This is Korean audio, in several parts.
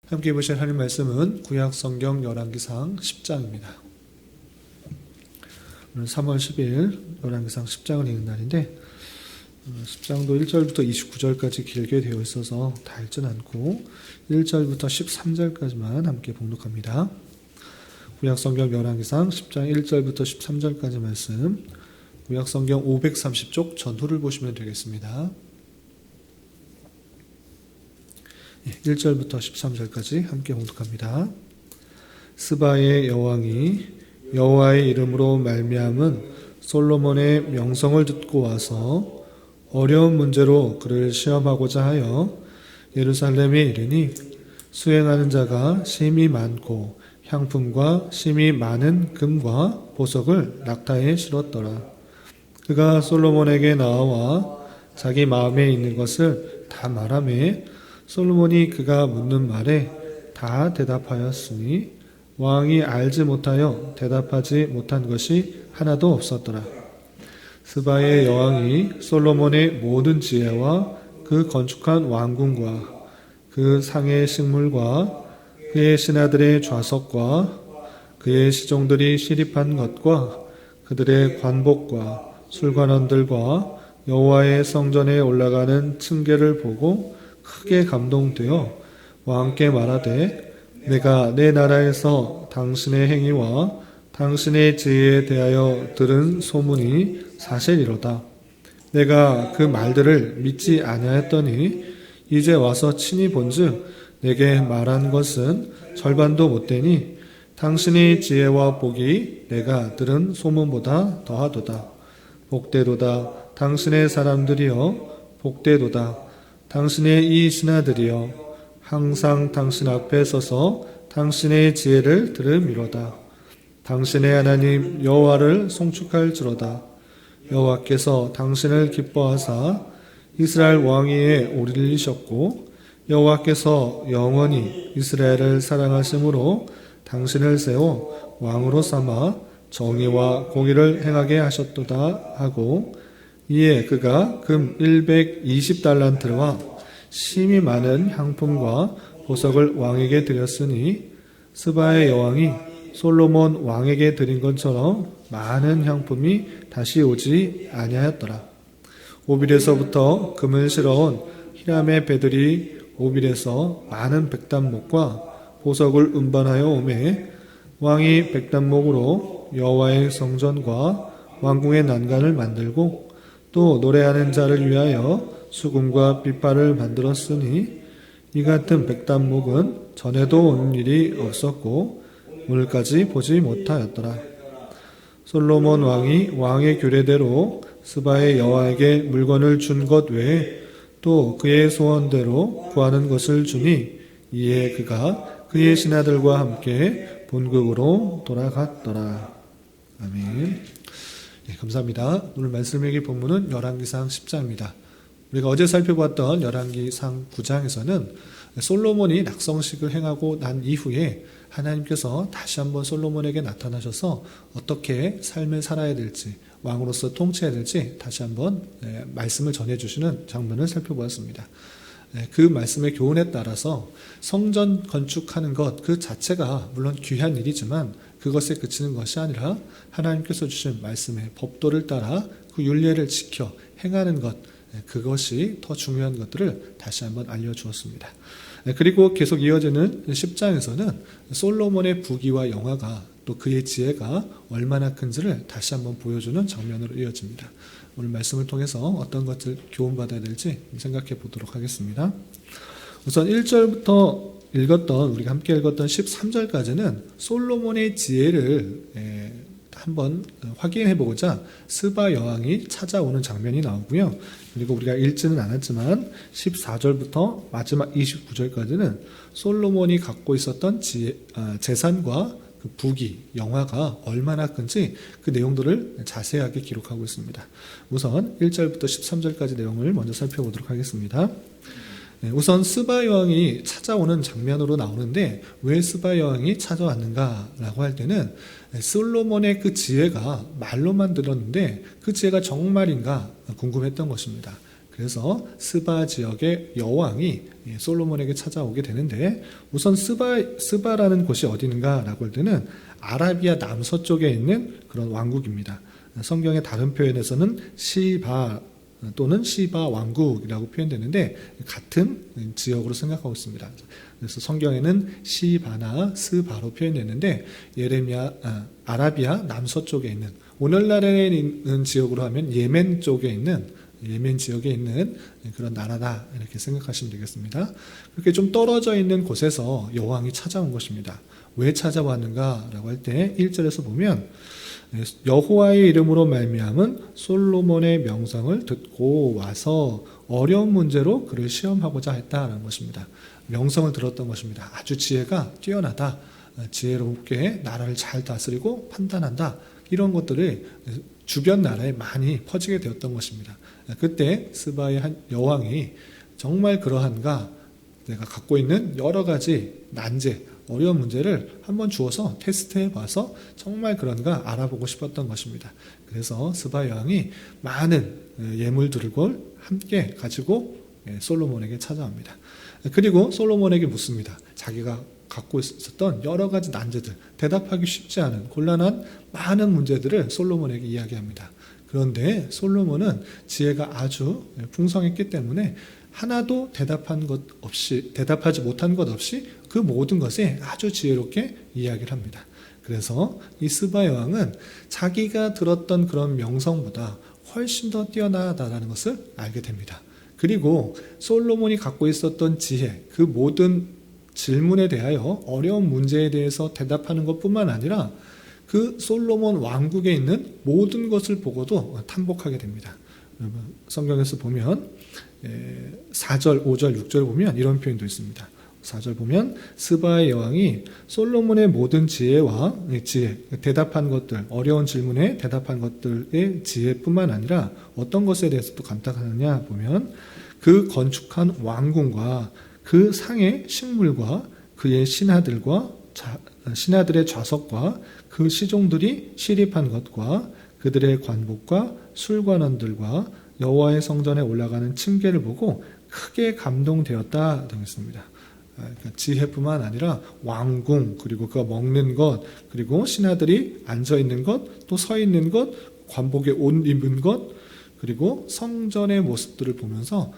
함께 보실 하나님 말씀은 구약성경 열왕기상 10장입니다. 오늘 3월 10일 열왕기상 10장을 읽는 날인데 10장도 1절부터 29절까지 길게 되어 있어서 다 읽진 않고 1절부터 13절까지만 함께 봉독합니다. 구약성경 열왕기상 10장 1절부터 13절까지 말씀, 구약성경 530쪽 전후를 보시면 되겠습니다. 1절부터 13절까지 함께 봉독합니다. 스바의 여왕이 여호와의 이름으로 말미암은 솔로몬의 명성을 듣고 와서 어려운 문제로 그를 시험하고자 하여 예루살렘에 이르니 수행하는 자가 심히 많고 향품과 심히 많은 금과 보석을 낙타에 실었더라. 그가 솔로몬에게 나와 자기 마음에 있는 것을 다 말하매 솔로몬이 그가 묻는 말에 다 대답하였으니 왕이 알지 못하여 대답하지 못한 것이 하나도 없었더라. 스바의 여왕이 솔로몬의 모든 지혜와 그 건축한 왕궁과 그 상의 식물과 그의 신하들의 좌석과 그의 시종들이 시립한 것과 그들의 관복과 술관원들과 여호와의 성전에 올라가는 층계를 보고 크게 감동되어 왕께 말하되 내가 내 나라에서 당신의 행위와 당신의 지혜에 대하여 들은 소문이 사실이로다. 내가 그 말들을 믿지 아니하였더니 이제 와서 친히 본즉 내게 말한 것은 절반도 못되니 당신의 지혜와 복이 내가 들은 소문보다 더하도다. 복되도다. 당신의 사람들이여 복되도다. 당신의 이 신하들이여 항상 당신 앞에 서서 당신의 지혜를 들음이로다. 당신의 하나님 여호와를 송축할지로다. 여호와께서 당신을 기뻐하사 이스라엘 왕위에 오르리셨고 여호와께서 영원히 이스라엘을 사랑하심으로 당신을 세워 왕으로 삼아 정의와 공의를 행하게 하셨도다 하고 이에 그가 금 120달란트와 심히 많은 향품과 보석을 왕에게 드렸으니 스바의 여왕이 솔로몬 왕에게 드린 것처럼 많은 향품이 다시 오지 아니하였더라. 오빌에서부터 금을 실어온 히람의 배들이 오빌에서 많은 백단목과 보석을 운반하여 오매 왕이 백단목으로 여호와의 성전과 왕궁의 난간을 만들고 또 노래하는 자를 위하여 수금과 빗발을 만들었으니 이 같은 백단목은 전에도 온 일이 없었고 오늘까지 보지 못하였더라. 솔로몬 왕이 왕의 규례대로 스바의 여왕에게 물건을 준 것 외에 또 그의 소원대로 구하는 것을 주니 이에 그가 그의 신하들과 함께 본국으로 돌아갔더라. 아멘. 네, 감사합니다. 오늘 말씀 읽기 본문은 열왕기상 10장입니다. 우리가 어제 살펴봤던 열왕기상 9장에서는 솔로몬이 낙성식을 행하고 난 이후에 하나님께서 다시 한번 솔로몬에게 나타나셔서 어떻게 삶을 살아야 될지, 왕으로서 통치해야 될지 다시 한번 말씀을 전해주시는 장면을 살펴보았습니다. 그 말씀의 교훈에 따라서 성전 건축하는 것 그 자체가 물론 귀한 일이지만 그것에 그치는 것이 아니라 하나님께서 주신 말씀의 법도를 따라 그 율례를 지켜 행하는 것, 그것이 더 중요한 것들을 다시 한번 알려주었습니다. 그리고 계속 이어지는 10장에서는 솔로몬의 부귀와 영화가 또 그의 지혜가 얼마나 큰지를 다시 한번 보여주는 장면으로 이어집니다. 오늘 말씀을 통해서 어떤 것을 교훈받아야 될지 생각해 보도록 하겠습니다. 우선 1절부터 우리가 함께 읽었던 13절까지는 솔로몬의 지혜를 한번 확인해 보고자 스바 여왕이 찾아오는 장면이 나오고요. 그리고 우리가 읽지는 않았지만 14절부터 마지막 29절까지는 솔로몬이 갖고 있었던 재산과 그 부귀, 영화가 얼마나 큰지 그 내용들을 자세하게 기록하고 있습니다. 우선 1절부터 13절까지 내용을 먼저 살펴보도록 하겠습니다. 우선 스바 여왕이 찾아오는 장면으로 나오는데 왜 스바 여왕이 찾아왔는가라고 할 때는 솔로몬의 그 지혜가 말로만 들었는데 그 지혜가 정말인가 궁금했던 것입니다. 그래서 스바 지역의 여왕이 솔로몬에게 찾아오게 되는데, 우선 스바라는 곳이 어디인가라고 할 때는 아라비아 남서쪽에 있는 그런 왕국입니다. 성경의 다른 표현에서는 시바 또는 시바 왕국이라고 표현되는데 같은 지역으로 생각하고 있습니다. 그래서 성경에는 시바나 스바로 표현되는데 아라비아 남서쪽에 있는, 오늘날에 있는 지역으로 하면 예멘 지역에 있는 그런 나라다, 이렇게 생각하시면 되겠습니다. 그렇게 좀 떨어져 있는 곳에서 여왕이 찾아온 것입니다. 왜 찾아왔는가라고 할 때 1절에서 보면 여호와의 이름으로 말미암은 솔로몬의 명성을 듣고 와서 어려운 문제로 그를 시험하고자 했다라는 것입니다. 명성을 들었던 것입니다. 아주 지혜가 뛰어나다, 지혜롭게 나라를 잘 다스리고 판단한다, 이런 것들을 주변 나라에 많이 퍼지게 되었던 것입니다. 그때 스바의 한 여왕이 정말 그러한가, 내가 갖고 있는 여러 가지 난제, 어려운 문제를 한번 주어서 테스트해 봐서 정말 그런가 알아보고 싶었던 것입니다. 그래서 스바 여왕이 많은 예물들을 함께 가지고 솔로몬에게 찾아옵니다. 그리고 솔로몬에게 묻습니다. 자기가 갖고 있었던 여러 가지 난제들, 대답하기 쉽지 않은 곤란한 많은 문제들을 솔로몬에게 이야기합니다. 그런데 솔로몬은 지혜가 아주 풍성했기 때문에 하나도 대답하지 못한 것 없이 그 모든 것에 아주 지혜롭게 이야기를 합니다. 그래서 이 스바 여왕은 자기가 들었던 그런 명성보다 훨씬 더 뛰어나다라는 것을 알게 됩니다. 그리고 솔로몬이 갖고 있었던 지혜, 그 모든 질문에 대하여 어려운 문제에 대해서 대답하는 것뿐만 아니라 그 솔로몬 왕국에 있는 모든 것을 보고도 탐복하게 됩니다. 성경에서 보면 4절, 5절, 6절 보면 이런 표현도 있습니다. 4절 보면 스바의 여왕이 솔로몬의 모든 지혜, 대답한 것들, 어려운 질문에 대답한 것들의 지혜뿐만 아니라 어떤 것에 대해서도 감탄하느냐 보면 그 건축한 왕궁과 그 상의 식물과 그의 신하들의 좌석과 그 시종들이 시립한 것과 그들의 관복과 술관원들과 여호와의 성전에 올라가는 층계를 보고 크게 감동되었다 되겠습니다. 그러니까 지혜뿐만 아니라 왕궁, 그리고 그가 먹는 것, 그리고 신하들이 앉아 있는 것, 또 서 있는 것, 관복에 옷 입은 것, 그리고 성전의 모습들을 보면서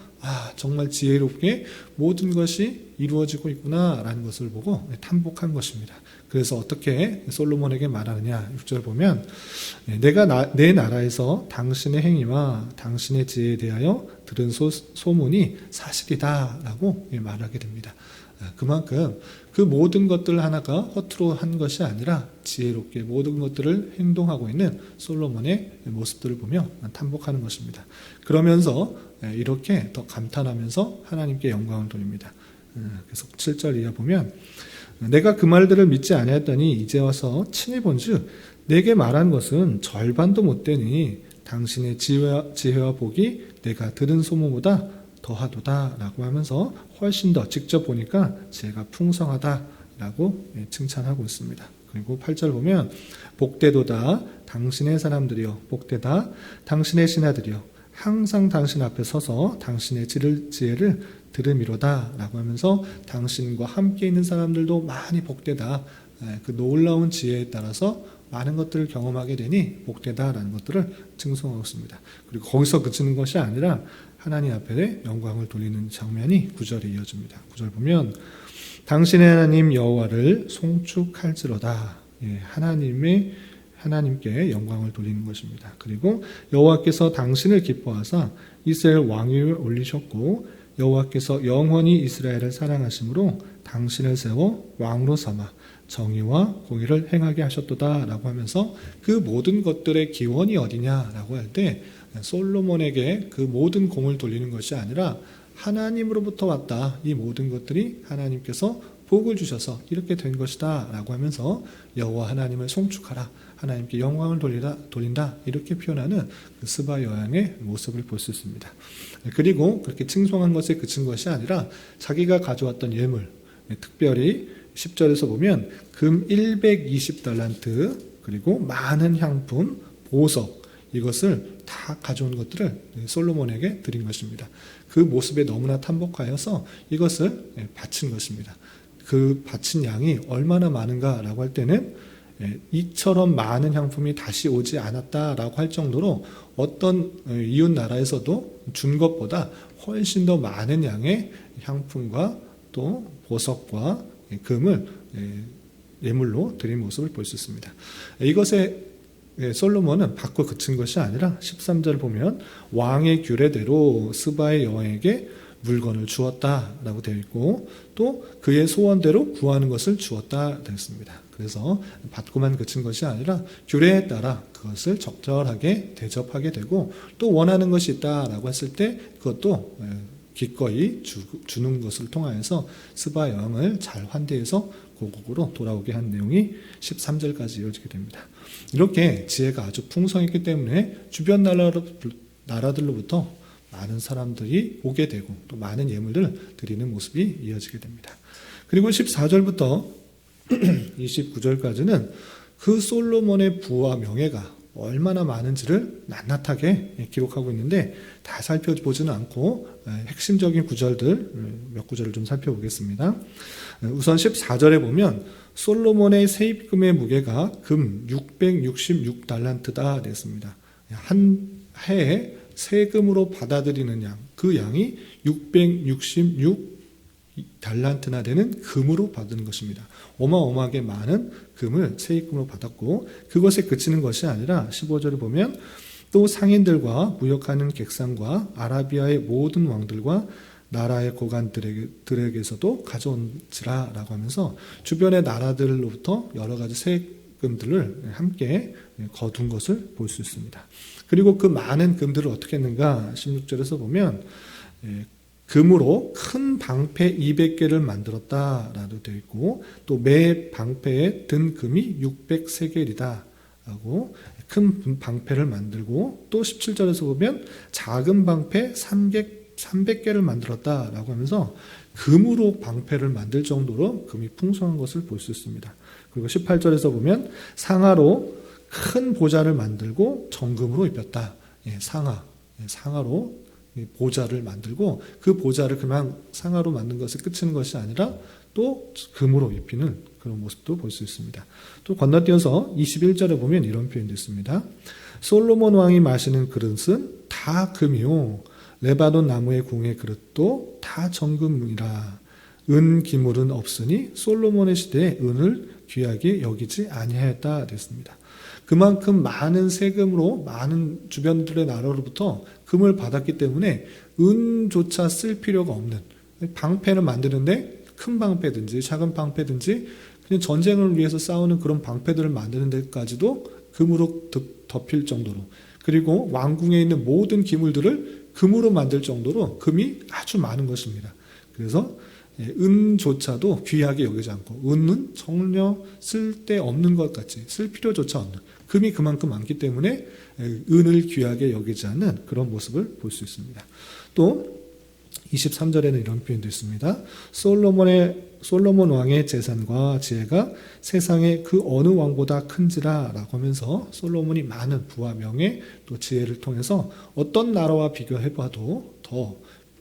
정말 지혜롭게 모든 것이 이루어지고 있구나라는 것을 보고 탐복한 것입니다. 그래서 어떻게 솔로몬에게 말하느냐, 6절 보면 내가 내 나라에서 당신의 행위와 당신의 지혜에 대하여 들은 소문이 사실이다 라고 말하게 됩니다. 그만큼 그 모든 것들 하나가 허투루 한 것이 아니라 지혜롭게 모든 것들을 행동하고 있는 솔로몬의 모습들을 보며 탐복하는 것입니다. 그러면서 이렇게 더 감탄하면서 하나님께 영광을 돌립니다. 그래서 7절 이하 보면 내가 그 말들을 믿지 아니하였더니 이제 와서 친히 본즉 내게 말한 것은 절반도 못되니 당신의 지혜와 복이 내가 들은 소문보다 더하도다 라고 하면서 훨씬 더 직접 보니까 지혜가 풍성하다라고 칭찬하고 있습니다. 그리고 8절 보면 복되도다 당신의 사람들이여, 복되다 당신의 신하들이여, 항상 당신 앞에 서서 당신의 지혜를 들음이로다 라고 하면서 당신과 함께 있는 사람들도 많이 복되다, 그 놀라운 지혜에 따라서 많은 것들을 경험하게 되니 복되다라는 것들을 칭송하고 있습니다. 그리고 거기서 그치는 것이 아니라 하나님 앞에 영광을 돌리는 장면이 9절에 이어집니다. 9절 보면 당신의 하나님 여호와를 송축할지로다. 하나님께 영광을 돌리는 것입니다. 그리고 여호와께서 당신을 기뻐하사 이스라엘 왕위에 올리셨고 여호와께서 영원히 이스라엘을 사랑하심으로 당신을 세워 왕으로 삼아 정의와 공의를 행하게 하셨도다 라고 하면서 그 모든 것들의 기원이 어디냐라고 할 때 솔로몬에게 그 모든 공을 돌리는 것이 아니라 하나님으로부터 왔다. 이 모든 것들이 하나님께서 복을 주셔서 이렇게 된 것이다 라고 하면서 여호와 하나님을 송축하라, 하나님께 영광을 돌린다 이렇게 표현하는 그 스바 여왕의 모습을 볼 수 있습니다. 그리고 그렇게 칭송한 것에 그친 것이 아니라 자기가 가져왔던 예물, 특별히 10절에서 보면 금 120달란트 그리고 많은 향품, 보석, 이것을 다 가져온 것들을 솔로몬에게 드린 것입니다. 그 모습에 너무나 탐복하여서 이것을 바친 것입니다. 그 바친 양이 얼마나 많은가라고 할 때는 이처럼 많은 향품이 다시 오지 않았다라고 할 정도로 어떤 이웃 나라에서도 준 것보다 훨씬 더 많은 양의 향품과 또 보석과 금을 예물로 드린 모습을 볼 수 있습니다. 이것에 솔로몬은 받고 그친 것이 아니라 13절 보면 왕의 규례대로 스바의 여왕에게 물건을 주었다라고 되어 있고 또 그의 소원대로 구하는 것을 주었다 되었습니다. 그래서 받고만 그친 것이 아니라 규례에 따라 그것을 적절하게 대접하게 되고 또 원하는 것이 있다라고 했을 때 그것도 기꺼이 주는 것을 통하여서 스바 여왕을 잘 환대해서 고국으로 돌아오게 한 내용이 13절까지 이어지게 됩니다. 이렇게 지혜가 아주 풍성했기 때문에 주변 나라들로부터 많은 사람들이 오게 되고 또 많은 예물들을 드리는 모습이 이어지게 됩니다. 그리고 14절부터 29절까지는 그 솔로몬의 부와 명예가 얼마나 많은지를 낱낱하게 기록하고 있는데 다 살펴보지는 않고 핵심적인 구절들 몇 구절을 좀 살펴보겠습니다. 우선 14절에 보면 솔로몬의 세입금의 무게가 금 666달란트다 됐습니다. 한 해에 세금으로 받아들이는 양, 그 양이 666달란트나 되는 금으로 받은 것입니다. 어마어마하게 많은 금을 세입금으로 받았고 그것에 그치는 것이 아니라 15절에 보면 또 상인들과 무역하는 객상과 아라비아의 모든 왕들과 나라의 고관들에게서도 가져온지라 라고 하면서 주변의 나라들로부터 여러 가지 세금들을 함께 거둔 것을 볼 수 있습니다. 그리고 그 많은 금들을 어떻게 했는가 16절에서 보면 금으로 큰 방패 200개를 만들었다라고 되어 있고 또 매 방패에 든 금이 600세겔이다 라고 큰 방패를 만들고 또 17절에서 보면 작은 방패 300개를 만들었다라고 하면서 금으로 방패를 만들 정도로 금이 풍성한 것을 볼 수 있습니다. 그리고 18절에서 보면 상아로 큰 보좌를 만들고 정금으로 입혔다. 상아로 보좌를 만들고 그 보좌를 그냥 상아로 만든 것에 그치는 것이 아니라 또 금으로 입히는 그런 모습도 볼 수 있습니다. 또 건너뛰어서 21절에 보면 이런 표현이 있습니다. 솔로몬 왕이 마시는 그릇은 다 금이요 레바논 나무의 궁의 그릇도 다 정금이라 은 기물은 없으니 솔로몬의 시대에 은을 귀하게 여기지 아니하였다 됐습니다. 그만큼 많은 세금으로 많은 주변들의 나라로부터 금을 받았기 때문에 은조차 쓸 필요가 없는 방패를 만드는데 큰 방패든지 작은 방패든지 그냥 전쟁을 위해서 싸우는 그런 방패들을 만드는 데까지도 금으로 덮일 정도로 그리고 왕궁에 있는 모든 기물들을 금으로 만들 정도로 금이 아주 많은 것입니다. 그래서 은조차도 귀하게 여기지 않고 은은 전혀 쓸데없는 것 같이 쓸 필요조차 없는 금이 그만큼 많기 때문에 은을 귀하게 여기지 않는 그런 모습을 볼 수 있습니다. 또 23절에는 이런 표현도 있습니다. 솔로몬 왕의 재산과 지혜가 세상의 그 어느 왕보다 큰지라 라고 하면서 솔로몬이 많은 부와 명예 또 지혜를 통해서 어떤 나라와 비교해봐도 더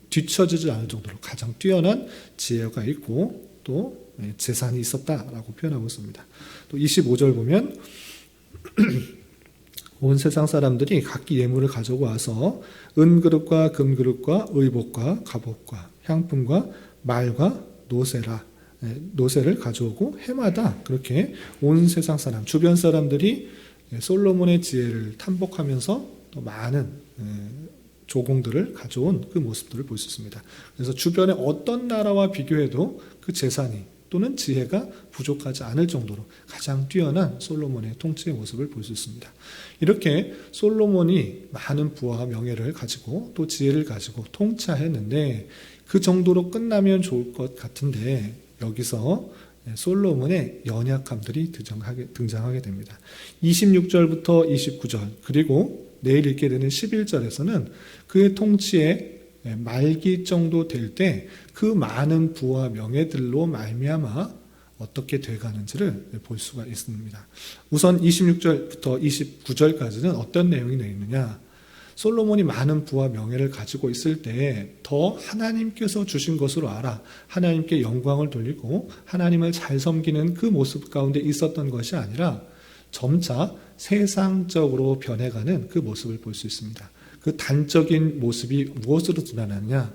뒤처지지 않을 정도로 가장 뛰어난 지혜가 있고 또 재산이 있었다라고 표현하고 있습니다. 또 25절 보면 온 세상 사람들이 각기 예물을 가지고 와서 은그릇과 금그릇과 의복과 갑옷과 향품과 말과 노새를 가져오고 해마다 그렇게 온 세상 사람, 주변 사람들이 솔로몬의 지혜를 탐복하면서 또 많은 조공들을 가져온 그 모습들을 볼 수 있습니다. 그래서 주변의 어떤 나라와 비교해도 그 재산이 또는 지혜가 부족하지 않을 정도로 가장 뛰어난 솔로몬의 통치의 모습을 볼 수 있습니다. 이렇게 솔로몬이 많은 부와 명예를 가지고 또 지혜를 가지고 통치했는데 그 정도로 끝나면 좋을 것 같은데 여기서 솔로몬의 연약함들이 등장하게 됩니다. 26절부터 29절 그리고 내일 읽게 되는 11절에서는 그의 통치의 말기 정도 될 때 그 많은 부와 명예들로 말미암아 어떻게 돼가는지를 볼 수가 있습니다. 우선 26절부터 29절까지는 어떤 내용이 되어 있느냐. 솔로몬이 많은 부와 명예를 가지고 있을 때 더 하나님께서 주신 것으로 알아 하나님께 영광을 돌리고 하나님을 잘 섬기는 그 모습 가운데 있었던 것이 아니라 점차 세상적으로 변해가는 그 모습을 볼 수 있습니다. 그 단적인 모습이 무엇으로 드러나느냐?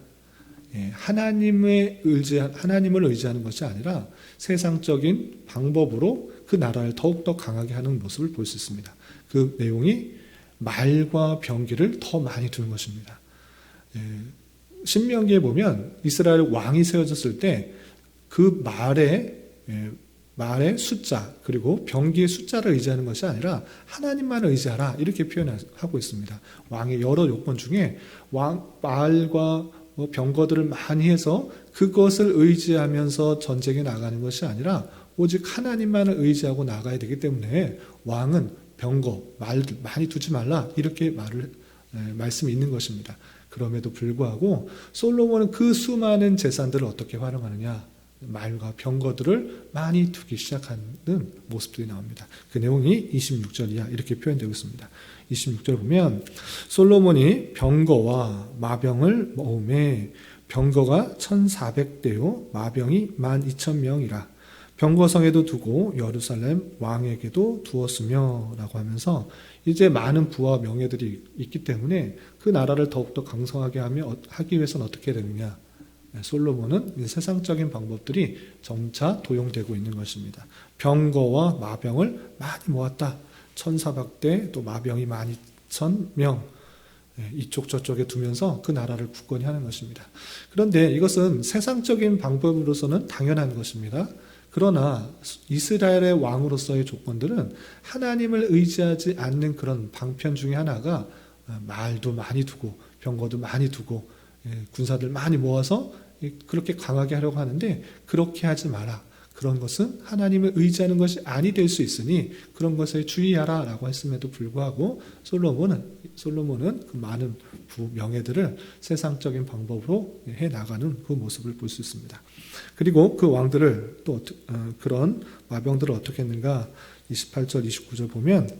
하나님을 의지하는 것이 아니라 세상적인 방법으로 그 나라를 더욱더 강하게 하는 모습을 볼 수 있습니다. 그 내용이 말과 병기를 더 많이 두는 것입니다. 신명기에 보면 이스라엘 왕이 세워졌을 때 그 말의 숫자 그리고 병기의 숫자를 의지하는 것이 아니라 하나님만을 의지하라 이렇게 표현하고 있습니다. 왕의 여러 요건 중에 말과 병거들을 많이 해서 그것을 의지하면서 전쟁에 나가는 것이 아니라 오직 하나님만을 의지하고 나가야 되기 때문에 왕은 병거, 말들 많이 두지 말라 이렇게 말씀이 있는 것입니다. 그럼에도 불구하고 솔로몬은 그 수많은 재산들을 어떻게 활용하느냐, 말과 병거들을 많이 두기 시작하는 모습들이 나옵니다. 그 내용이 26절 이하 이렇게 표현되고 있습니다. 26절 보면 솔로몬이 병거와 마병을 모음에 병거가 1400대요 마병이 12,000명이라 병거성에도 두고 예루살렘 왕에게도 두었으며 라고 하면서 이제 많은 부와 명예들이 있기 때문에 그 나라를 더욱더 강성하게 하기 위해서는 어떻게 되느냐. 솔로몬은 세상적인 방법들이 점차 도용되고 있는 것입니다. 병거와 마병을 많이 모았다. 1400대 또 마병이 12,000명 이쪽 저쪽에 두면서 그 나라를 굳건히 하는 것입니다. 그런데 이것은 세상적인 방법으로서는 당연한 것입니다. 그러나 이스라엘의 왕으로서의 조건들은 하나님을 의지하지 않는 그런 방편 중에 하나가 말도 많이 두고 병거도 많이 두고 군사들 많이 모아서 그렇게 강하게 하려고 하는데 그렇게 하지 마라. 그런 것은 하나님을 의지하는 것이 아니 될 수 있으니 그런 것에 주의하라 라고 했음에도 불구하고 솔로몬은 그 많은 명예들을 세상적인 방법으로 해나가는 그 모습을 볼 수 있습니다. 그리고 그 왕들을 또 그런 마병들을 어떻게 했는가 28절 29절 보면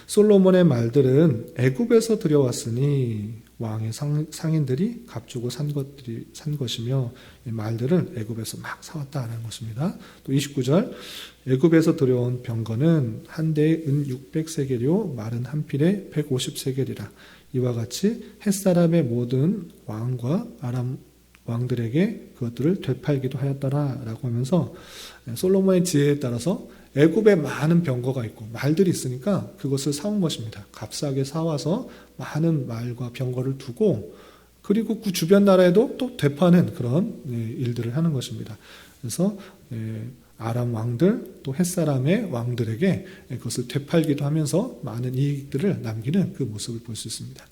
솔로몬의 말들은 애굽에서 들여왔으니 왕의 상인들이 값주고 산 것이며 말들을 애굽에서 막 사왔다는 것입니다. 또 29절 애굽에서 들여온 병거는 한 대에 은 600세겔이요 말은 한 필에 150세겔이라 이와 같이 햇사람의 모든 왕과 아람 왕들에게 그것들을 되팔기도 하였더라라고 하면서 솔로몬의 지혜에 따라서 애굽에 많은 병거가 있고 말들이 있으니까 그것을 사온 것입니다. 값싸게 사와서 많은 말과 병거를 두고 그리고 그 주변 나라에도 또 되파는 그런 일들을 하는 것입니다. 그래서 아람 왕들 또 햇사람의 왕들에게 그것을 되팔기도 하면서 많은 이익들을 남기는 그 모습을 볼 수 있습니다.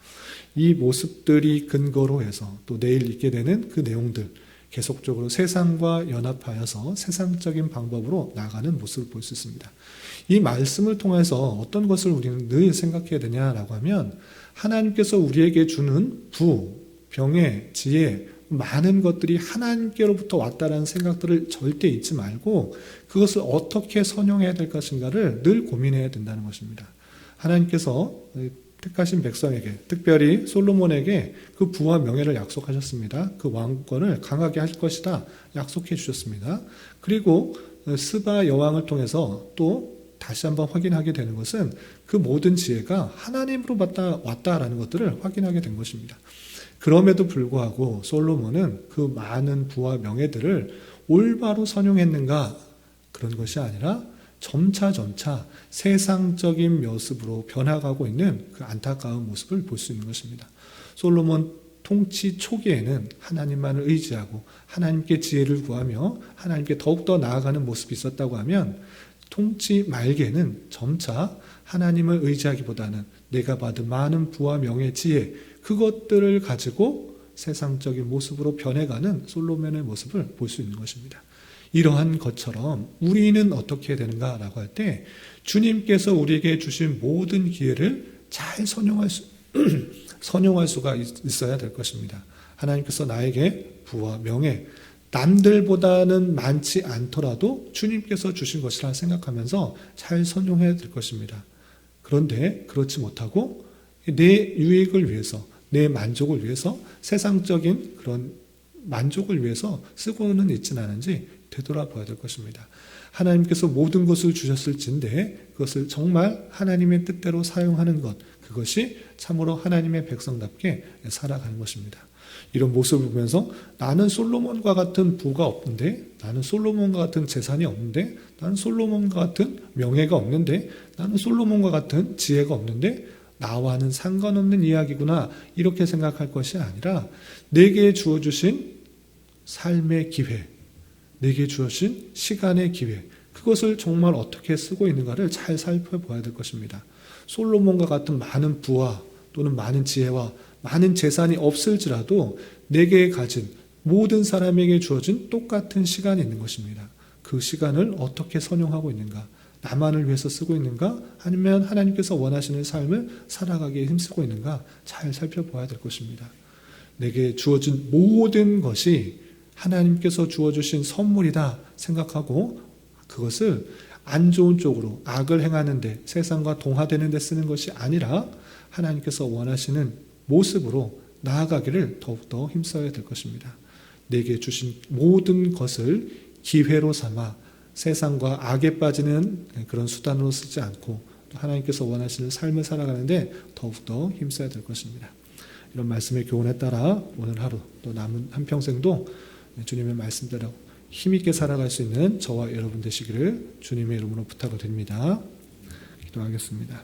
이 모습들이 근거로 해서 또 내일 있게 되는 그 내용들 계속적으로 세상과 연합하여서 세상적인 방법으로 나가는 모습을 볼 수 있습니다. 이 말씀을 통해서 어떤 것을 우리는 늘 생각해야 되냐라고 하면 하나님께서 우리에게 주는 부, 병의, 지혜 많은 것들이 하나님께로부터 왔다라는 생각들을 절대 잊지 말고 그것을 어떻게 선용해야 될 것인가를 늘 고민해야 된다는 것입니다. 하나님께서 택하신 백성에게 특별히 솔로몬에게 그 부와 명예를 약속하셨습니다. 그 왕권을 강하게 할 것이다 약속해 주셨습니다. 그리고 스바 여왕을 통해서 또 다시 한번 확인하게 되는 것은 그 모든 지혜가 하나님으로 왔다라는 것들을 확인하게 된 것입니다. 그럼에도 불구하고 솔로몬은 그 많은 부와 명예들을 올바로 선용했는가 그런 것이 아니라 점차 세상적인 모습으로 변화가고 있는 그 안타까운 모습을 볼 수 있는 것입니다. 솔로몬 통치 초기에는 하나님만을 의지하고 하나님께 지혜를 구하며 하나님께 더욱더 나아가는 모습이 있었다고 하면 통치 말기에는 점차 하나님을 의지하기보다는 내가 받은 많은 부와 명예, 지혜 그것들을 가지고 세상적인 모습으로 변해가는 솔로몬의 모습을 볼 수 있는 것입니다. 이러한 것처럼 우리는 어떻게 해야 되는가라고 할 때 주님께서 우리에게 주신 모든 기회를 잘 선용할 수가 있어야 될 것입니다. 하나님께서 나에게 부와 명예 남들보다는 많지 않더라도 주님께서 주신 것이라 생각하면서 잘 선용해야 될 것입니다. 그런데 그렇지 못하고 내 유익을 위해서, 내 만족을 위해서, 세상적인 그런 만족을 위해서 쓰고는 있지는 않은지 되돌아봐야 될 것입니다. 하나님께서 모든 것을 주셨을진데 그것을 정말 하나님의 뜻대로 사용하는 것, 그것이 참으로 하나님의 백성답게 살아가는 것입니다. 이런 모습을 보면서 나는 솔로몬과 같은 부가 없는데, 나는 솔로몬과 같은 재산이 없는데, 나는 솔로몬과 같은 명예가 없는데, 나는 솔로몬과 같은 지혜가 없는데 나와는 상관없는 이야기구나, 이렇게 생각할 것이 아니라 내게 주어주신 삶의 기회, 내게 주어진 시간의 기회, 그것을 정말 어떻게 쓰고 있는가를 잘 살펴봐야 될 것입니다. 솔로몬과 같은 많은 부와 또는 많은 지혜와 많은 재산이 없을지라도 내게 가진 모든 사람에게 주어진 똑같은 시간이 있는 것입니다. 그 시간을 어떻게 선용하고 있는가? 나만을 위해서 쓰고 있는가? 아니면 하나님께서 원하시는 삶을 살아가기에 힘쓰고 있는가? 잘 살펴봐야 될 것입니다. 내게 주어진 모든 것이 하나님께서 주어주신 선물이다 생각하고 그것을 안 좋은 쪽으로 악을 행하는 데, 세상과 동화되는 데 쓰는 것이 아니라 하나님께서 원하시는 모습으로 나아가기를 더욱더 힘써야 될 것입니다. 내게 주신 모든 것을 기회로 삼아 세상과 악에 빠지는 그런 수단으로 쓰지 않고 하나님께서 원하시는 삶을 살아가는데 더욱더 힘써야 될 것입니다. 이런 말씀의 교훈에 따라 오늘 하루 또 남은 한평생도 주님의 말씀대로 힘있게 살아갈 수 있는 저와 여러분 되시기를 주님의 이름으로 부탁을 드립니다. 기도하겠습니다.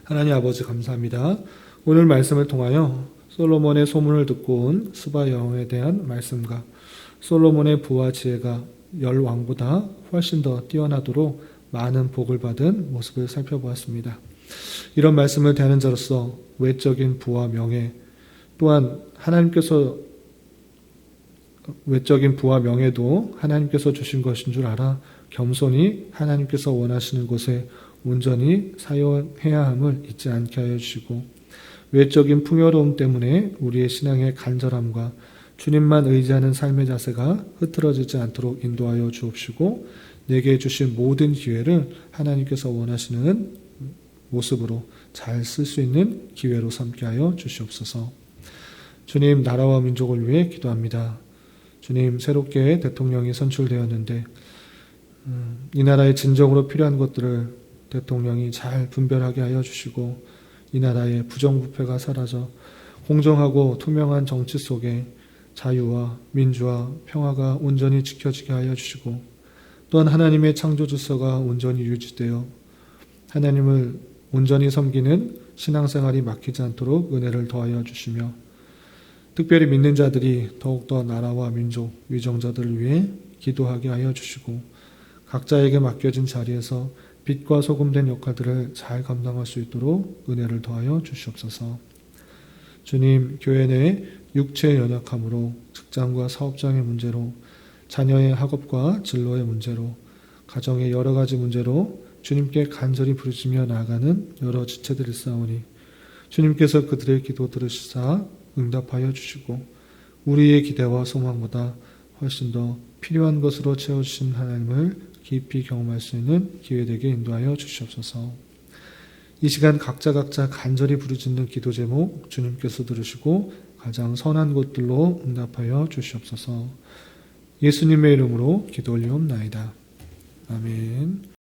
하나님 아버지 감사합니다. 오늘 말씀을 통하여 솔로몬의 소문을 듣고 온 스바 여호와에 대한 말씀과 솔로몬의 부와 지혜가 열 왕보다 훨씬 더 뛰어나도록 많은 복을 받은 모습을 살펴보았습니다. 이런 말씀을 대하는 자로서 외적인 부와 명예, 또한 외적인 부와 명예도 하나님께서 주신 것인 줄 알아 겸손히 하나님께서 원하시는 곳에 온전히 사용해야 함을 잊지 않게 하여 주시고, 외적인 풍요로움 때문에 우리의 신앙의 간절함과 주님만 의지하는 삶의 자세가 흐트러지지 않도록 인도하여 주옵시고, 내게 주신 모든 기회를 하나님께서 원하시는 모습으로 잘 쓸 수 있는 기회로 삼게 하여 주시옵소서. 주님, 나라와 민족을 위해 기도합니다. 주님, 새롭게 대통령이 선출되었는데 이 나라에 진정으로 필요한 것들을 대통령이 잘 분별하게 하여 주시고, 이 나라의 부정부패가 사라져 공정하고 투명한 정치 속에 자유와 민주와 평화가 온전히 지켜지게 하여 주시고, 또한 하나님의 창조 질서가 온전히 유지되어 하나님을 온전히 섬기는 신앙생활이 막히지 않도록 은혜를 더하여 주시며, 특별히 믿는 자들이 더욱더 나라와 민족, 위정자들을 위해 기도하게 하여 주시고, 각자에게 맡겨진 자리에서 빛과 소금된 역할들을 잘 감당할 수 있도록 은혜를 더하여 주시옵소서. 주님, 교회 내 육체의 연약함으로, 직장과 사업장의 문제로, 자녀의 학업과 진로의 문제로, 가정의 여러 가지 문제로 주님께 간절히 부르짖며 나아가는 여러 지체들이 있사오니 주님께서 그들의 기도 들으시사 응답하여 주시고, 우리의 기대와 소망보다 훨씬 더 필요한 것으로 채워주신 하나님을 깊이 경험할 수 있는 기회되게 인도하여 주시옵소서. 이 시간 각자 간절히 부르짖는 기도 제목 주님께서 들으시고 가장 선한 곳들로 응답하여 주시옵소서. 예수님의 이름으로 기도 올리옵나이다. 아멘.